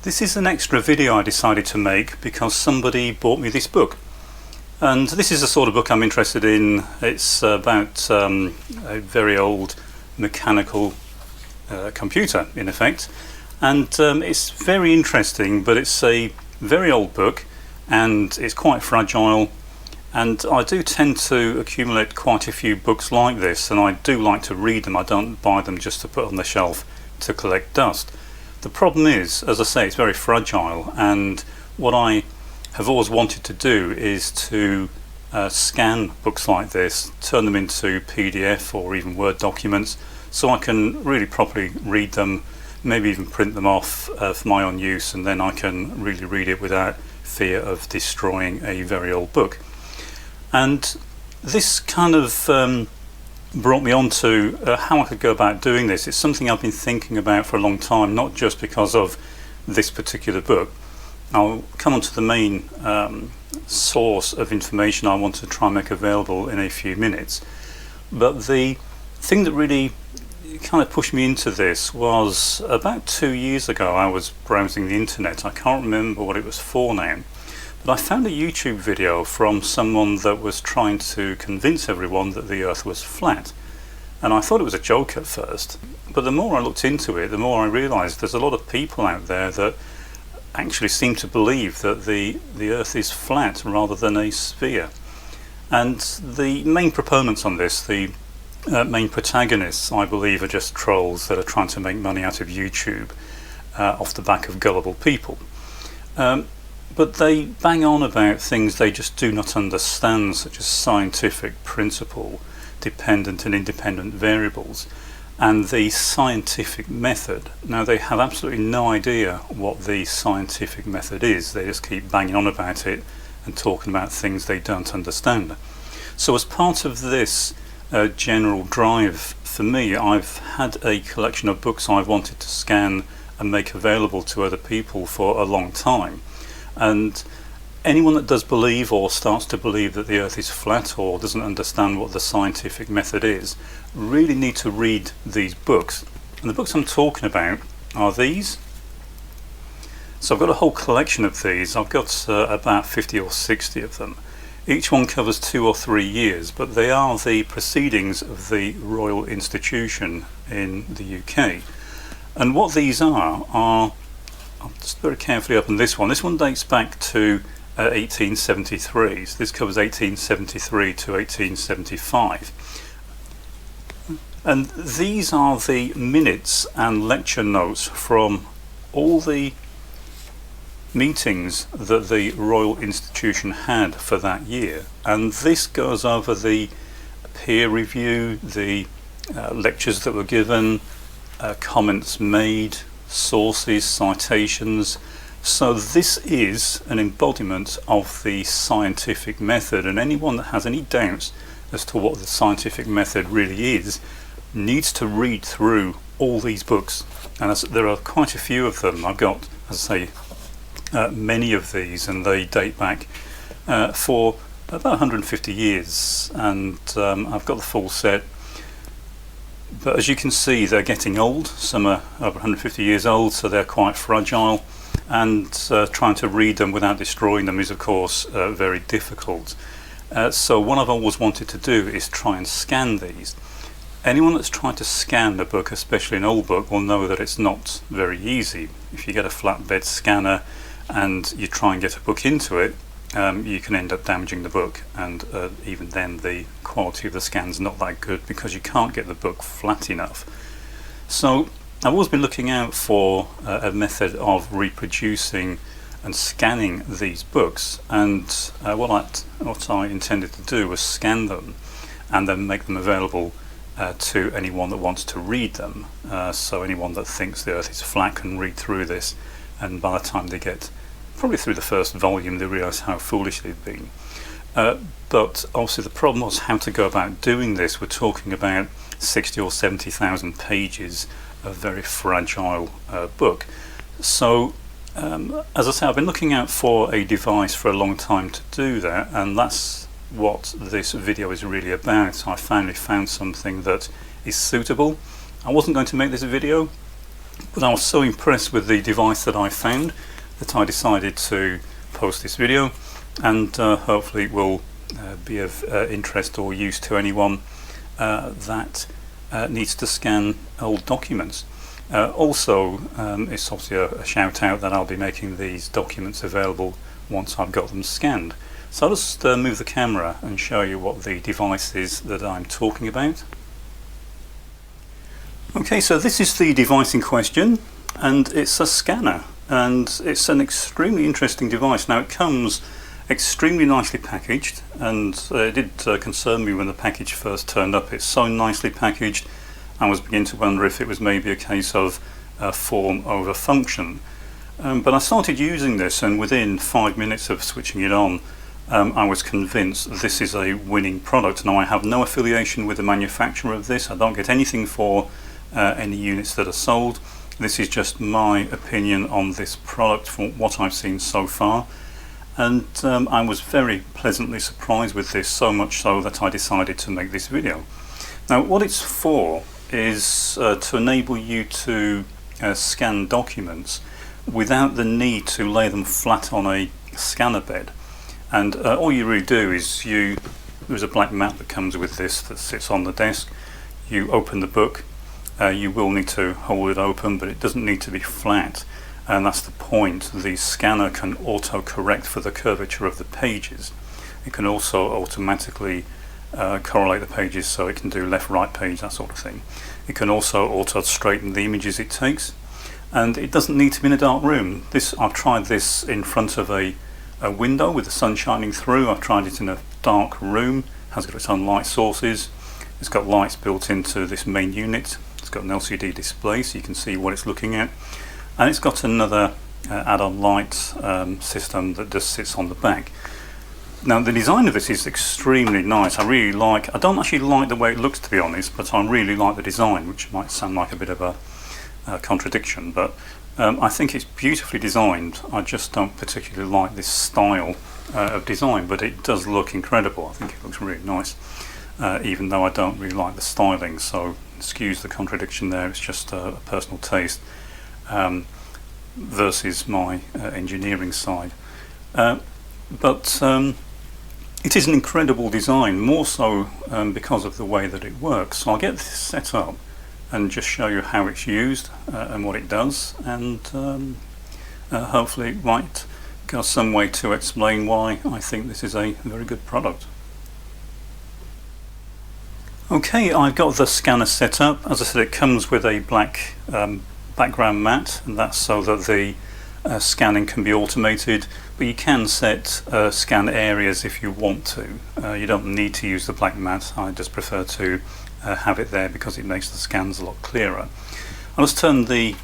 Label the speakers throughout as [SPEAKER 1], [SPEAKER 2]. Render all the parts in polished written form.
[SPEAKER 1] This is an extra video I decided to make because somebody bought me this book. And this is the sort of book I'm interested in. It's about a very old mechanical computer, in effect. And it's very interesting, but it's a very old book and it's quite fragile. And I do tend to accumulate quite a few books like this, and I do like to read them. I don't buy them just to put on the shelf to collect dust. The problem is, as I say, it's very fragile, and what I have always wanted to do is to scan books like this, turn them into PDF or even Word documents, so I can really properly read them, maybe even print them off for my own use, and then I can really read it without fear of destroying a very old book. And this kind of brought me on to how I could go about doing this. It's something I've been thinking about for a long time, not just because of this particular book. I'll come on to the main source of information I want to try and make available in a few minutes. But the thing that really kind of pushed me into this was about 2 years ago. I was browsing the internet. I can't remember what it was for now. But I found a YouTube video from someone that was trying to convince everyone that the Earth was flat. And I thought it was a joke at first, but the more I looked into it, the more I realised there's a lot of people out there that actually seem to believe that the Earth is flat rather than a sphere. And the main proponents on this, the main protagonists, I believe, are just trolls that are trying to make money out of YouTube off the back of gullible people. But they bang on about things they just do not understand, such as scientific principle, dependent and independent variables, and the scientific method. Now, they have absolutely no idea what the scientific method is. They just keep banging on about it and talking about things they don't understand. So as part of this general drive for me, I've had a collection of books I've wanted to scan and make available to other people for a long time. And anyone that does believe or starts to believe that the Earth is flat or doesn't understand what the scientific method is really need to read these books. And the books I'm talking about are these. So I've got a whole collection of these. I've got about 50 or 60 of them. Each one covers 2 or 3 years, but they are the proceedings of the Royal Institution in the UK. And what these are I'll just very carefully open this one. This one dates back to 1873. So this covers 1873 to 1875. And these are the minutes and lecture notes from all the meetings that the Royal Institution had for that year. And this goes over the peer review, the lectures that were given, comments made, sources, citations. So this is an embodiment of the scientific method, and anyone that has any doubts as to what the scientific method really is needs to read through all these books. And there are quite a few of them. I've got, as I say, many of these, and they date back for about 150 years, and I've got the full set. But as you can see, they're getting old. Some are over 150 years old, so they're quite fragile, and trying to read them without destroying them is of course very difficult. So what I've always wanted to do is try and scan these. Anyone that's tried to scan a book, especially an old book, will know that it's not very easy. If you get a flatbed scanner and you try and get a book into it, you can end up damaging the book, and even then the quality of the scan's not that good because you can't get the book flat enough. So I've always been looking out for a method of reproducing and scanning these books, and what I intended to do was scan them and then make them available to anyone that wants to read them. So anyone that thinks the Earth is flat can read through this, and by the time they get probably through the first volume, they realise how foolish they've been. But obviously the problem was how to go about doing this. We're talking about 60 or 70,000 pages of very fragile book. So as I say, I've been looking out for a device for a long time to do that, and that's what this video is really about. I finally found something that is suitable. I wasn't going to make this video. But I was so impressed with the device that I found that I decided to post this video, and hopefully it will be of interest or use to anyone that needs to scan old documents. Also, it's obviously a shout out that I'll be making these documents available once I've got them scanned. So I'll just move the camera and show you what the device is that I'm talking about. Okay, so this is the device in question, and it's a scanner, and it's an extremely interesting device. Now, it comes extremely nicely packaged, and it did concern me when the package first turned up. It's so nicely packaged, I was beginning to wonder if it was maybe a case of form over function. But I started using this, and within 5 minutes of switching it on, I was convinced this is a winning product. Now, I have no affiliation with the manufacturer of this. I don't get anything for any units that are sold. This is just my opinion on this product from what I've seen so far, and I was very pleasantly surprised with this, so much so that I decided to make this video. Now, what it's for is to enable you to scan documents without the need to lay them flat on a scanner bed. And all you really do is there's a black mat that comes with this that sits on the desk. You open the book. You will need to hold it open, but it doesn't need to be flat, and that's the point. The scanner can auto-correct for the curvature of the pages. It can also automatically correlate the pages, so it can do left-right page, that sort of thing. It can also auto-straighten the images it takes, and it doesn't need to be in a dark room. I've tried this in front of a window with the sun shining through. I've tried it in a dark room. It has got its own light sources. It's got lights built into this main unit. It's got an LCD display so you can see what it's looking at, and it's got another add-on light system that just sits on the back. Now, the design of this is extremely nice. I don't actually like the way it looks, to be honest, but I really like the design, which might sound like a bit of a contradiction, but I think it's beautifully designed. I just don't particularly like this style of design, but it does look incredible. I think it looks really nice, even though I don't really like the styling, so excuse the contradiction there. It's just a personal taste versus my engineering side. But it is an incredible design, more so because of the way that it works. So I'll get this set up and just show you how it's used and what it does, and hopefully it might go some way to explain why I think this is a very good product. Okay, I've got the scanner set up. As I said, it comes with a black background mat, and that's so that the scanning can be automated, but you can set scan areas if you want to. You don't need to use the black mat. I just prefer to have it there because it makes the scans a lot clearer. I'll just turn the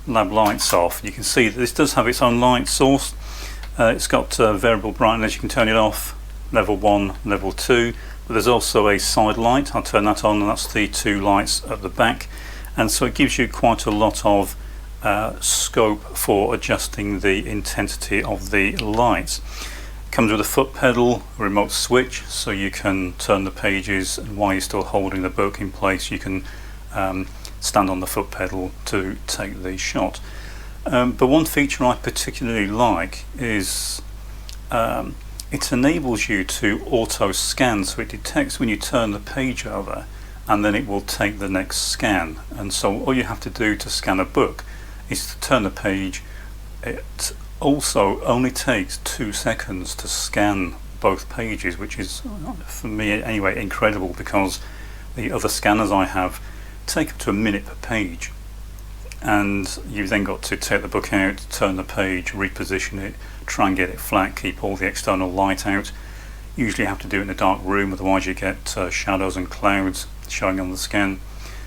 [SPEAKER 1] lab lights off. You can see that this does have its own light source. It's got variable brightness. You can turn it off, level 1, level 2, but there's also a side light. I'll turn that on, and that's the 2 lights at the back, and so it gives you quite a lot of scope for adjusting the intensity of the lights. It comes with a foot pedal, a remote switch, so you can turn the pages, and while you're still holding the book in place you can stand on the foot pedal to take the shot. But one feature I particularly like is it enables you to auto scan, so it detects when you turn the page over and then it will take the next scan. And so all you have to do to scan a book is to turn the page. It also only takes 2 seconds to scan both pages, which is, for me anyway, incredible, because the other scanners I have take up to a minute per page, and you've then got to take the book out, turn the page, reposition it, try and get it flat, keep all the external light out. Usually you have to do it in a dark room, otherwise you get shadows and clouds showing on the scan.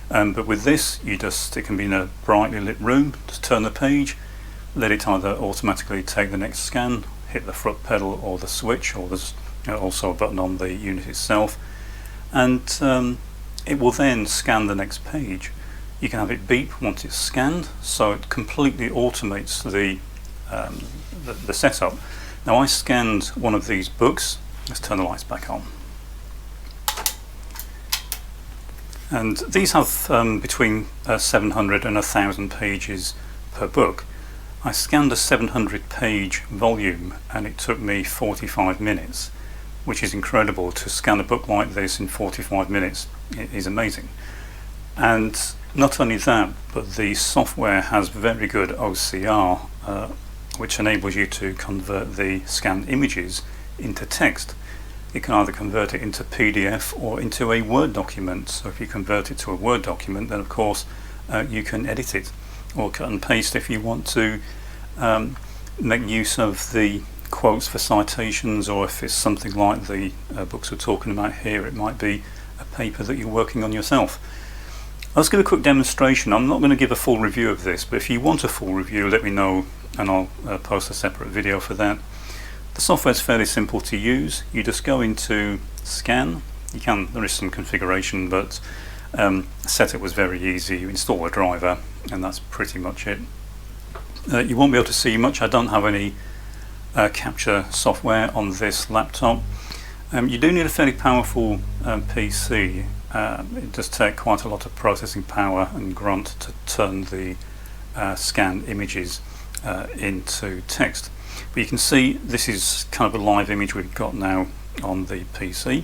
[SPEAKER 1] But with this, it can be in a brightly lit room. Just turn the page, let it either automatically take the next scan, hit the foot pedal or the switch, or there's also a button on the unit itself, and it will then scan the next page. You can have it beep once it's scanned, so it completely automates the setup. Now, I scanned one of these books. Let's turn the lights back on. And these have between 700 and 1,000 pages per book. I scanned a 700 page volume and it took me 45 minutes, which is incredible. To scan a book like this in 45 minutes is amazing. And not only that, but the software has very good OCR, which enables you to convert the scanned images into text. You can either convert it into PDF or into a Word document. So if you convert it to a Word document, then of course you can edit it or cut and paste if you want to make use of the quotes for citations, or if it's something like the books we're talking about here, it might be a paper that you're working on yourself. Let's give a quick demonstration. I'm not going to give a full review of this, but if you want a full review, let me know and I'll post a separate video for that. The software is fairly simple to use. You just go into Scan. There is some configuration, but setup was very easy. You install a driver and that's pretty much it. You won't be able to see much. I don't have any capture software on this laptop. You do need a fairly powerful PC. It does take quite a lot of processing power and grunt to turn the scanned images into text. But you can see this is kind of a live image we've got now on the PC.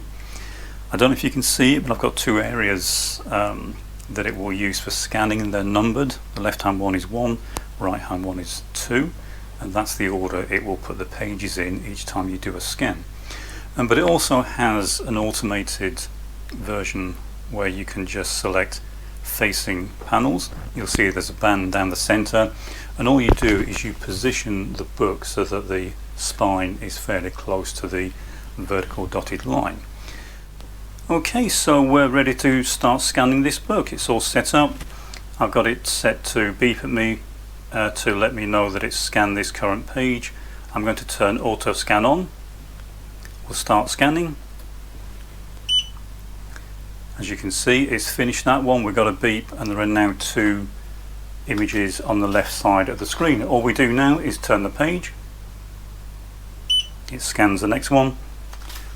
[SPEAKER 1] I don't know if you can see it, but I've got two areas that it will use for scanning, and they're numbered. The left hand one is 1, right hand one is 2, and that's the order it will put the pages in each time you do a scan. But it also has an automated version where you can just select facing panels. You'll see there's a band down the center, and all you do is you position the book so that the spine is fairly close to the vertical dotted line. Okay, so we're ready to start scanning this book. It's all set up. I've got it set to beep at me to let me know that it's scanned this current page. I'm going to turn auto scan on. We'll start scanning. As you can see, it's finished that one. We've got a beep and there are now 2 images on the left side of the screen. All we do now is turn the page. It scans the next one.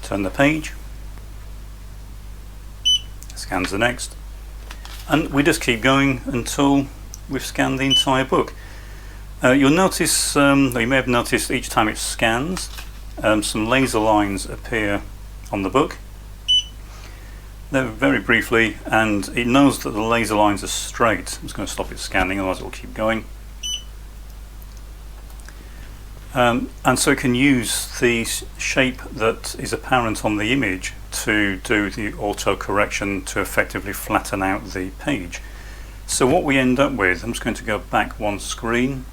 [SPEAKER 1] Turn the page. It scans the next. And we just keep going until we've scanned the entire book. You'll notice, or you may have noticed, each time it scans, some laser lines appear on the book. They're very briefly, and it knows that the laser lines are straight. I'm just going to stop it scanning, otherwise it will keep going. And so it can use the shape that is apparent on the image to do the auto correction to effectively flatten out the page. So what we end up with, I'm just going to go back one screen,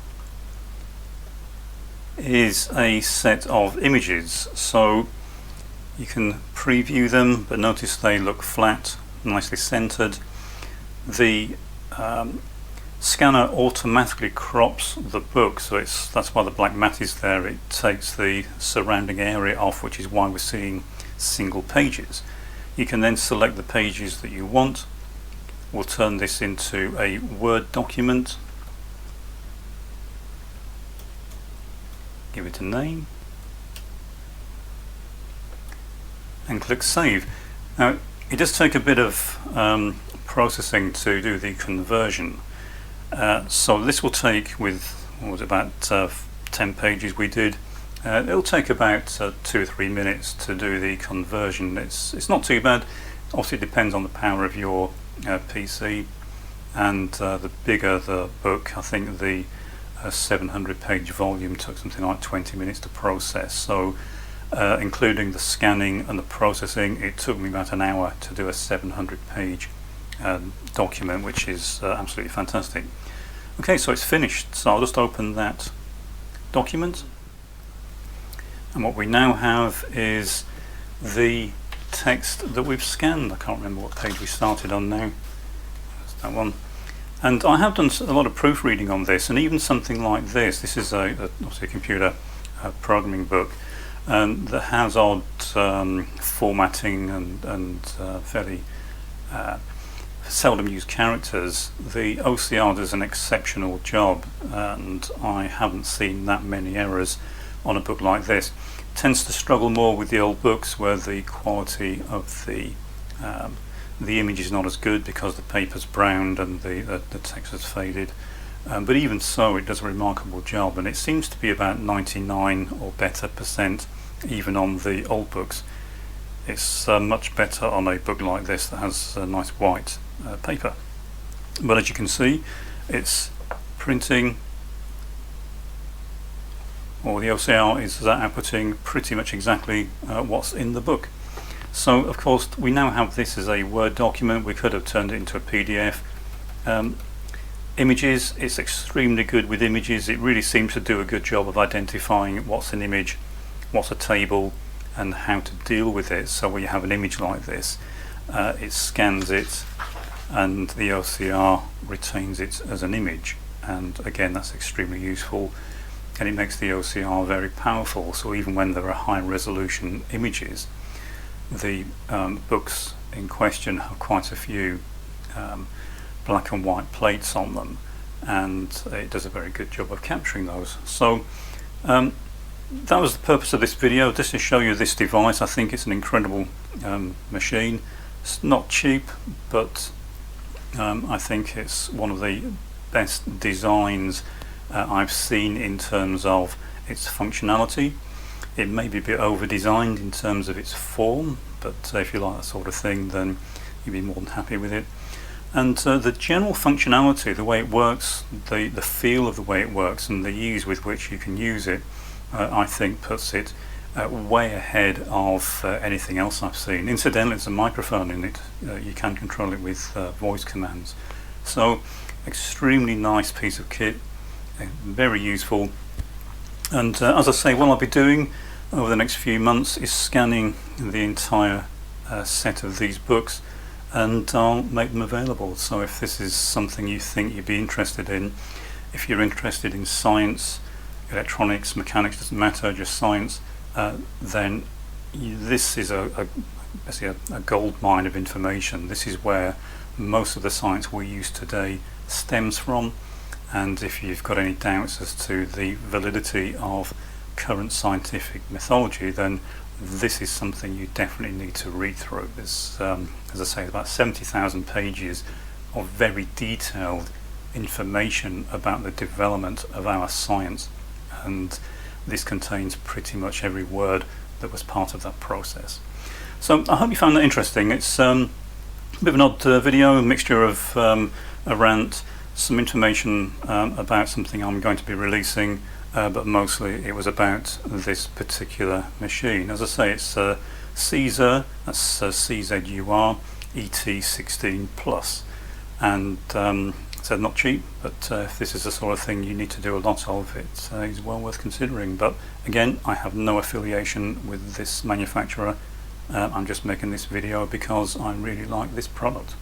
[SPEAKER 1] is a set of images. So you can preview them, but notice they look flat, nicely centered. The scanner automatically crops the book, so that's why the black mat is there. It takes the surrounding area off, which is why we're seeing single pages. You can then select the pages that you want. We'll turn this into a Word document. Give it a name. And click Save. Now, it does take a bit of processing to do the conversion. So this will take, with what was it, about 10 pages we did, it'll take about 2 or 3 minutes to do the conversion. It's not too bad. Obviously it depends on the power of your PC, and the bigger the book, I think the 700 page volume took something like 20 minutes to process. So including the scanning and the processing, it took me about an hour to do a 700 page document, which is absolutely fantastic. Okay, so it's finished, so I'll just open that document, and what we now have is the text that we've scanned. I can't remember what page we started on now. That's that one. And I have done a lot of proofreading on this, and even something like this. This is obviously a computer programming book that has odd formatting and fairly seldom used characters. The OCR does an exceptional job, and I haven't seen that many errors on a book like this. It tends to struggle more with the old books, where the quality of the The image is not as good because the paper's browned and the text has faded. But even so, it does a remarkable job, and it seems to be about 99 or better % even on the old books. It's much better on a book like this that has a nice white paper. But as you can see, it's printing, or the OCR is outputting pretty much exactly what's in the book. So of course we now have this as a Word document. We could have turned it into a PDF. Images, it's extremely good with images. It really seems to do a good job of identifying what's an image, what's a table, and how to deal with it. So when you have an image like this, it scans it and the OCR retains it as an image, and again that's extremely useful, and it makes the OCR very powerful. So even when there are high resolution images, the books in question have quite a few black and white plates on them, and it does a very good job of capturing those. So that was the purpose of this video, just to show you this device. I think it's an incredible machine. It's not cheap, but I think it's one of the best designs I've seen in terms of its functionality. It may be a bit over designed in terms of its form, but if you like that sort of thing, then you'll be more than happy with it. And the general functionality, the way it works, the feel of the way it works, and the ease with which you can use it, I think puts it way ahead of anything else I've seen. Incidentally, there's a microphone in it. You can control it with voice commands. So extremely nice piece of kit, very useful. And as I say, what I'll be doing over the next few months is scanning the entire set of these books, and I'll make them available. So if this is something you think you'd be interested in, if you're interested in science, electronics, mechanics, doesn't matter, just science, then this is basically a gold mine of information. This is where most of the science we use today stems from, and if you've got any doubts as to the validity of current scientific methodology, then this is something you definitely need to read through. There's, as I say, about 70,000 pages of very detailed information about the development of our science, and this contains pretty much every word that was part of that process. So I hope you found that interesting. It's a bit of an odd video, a mixture of a rant, some information about something I'm going to be releasing, but mostly it was about this particular machine. As I say, it's CZUR, that's CZUR ET16 Plus, and so not cheap, but if this is the sort of thing you need to do a lot of, it is well worth considering. But again, I have no affiliation with this manufacturer. I'm just making this video because I really like this product.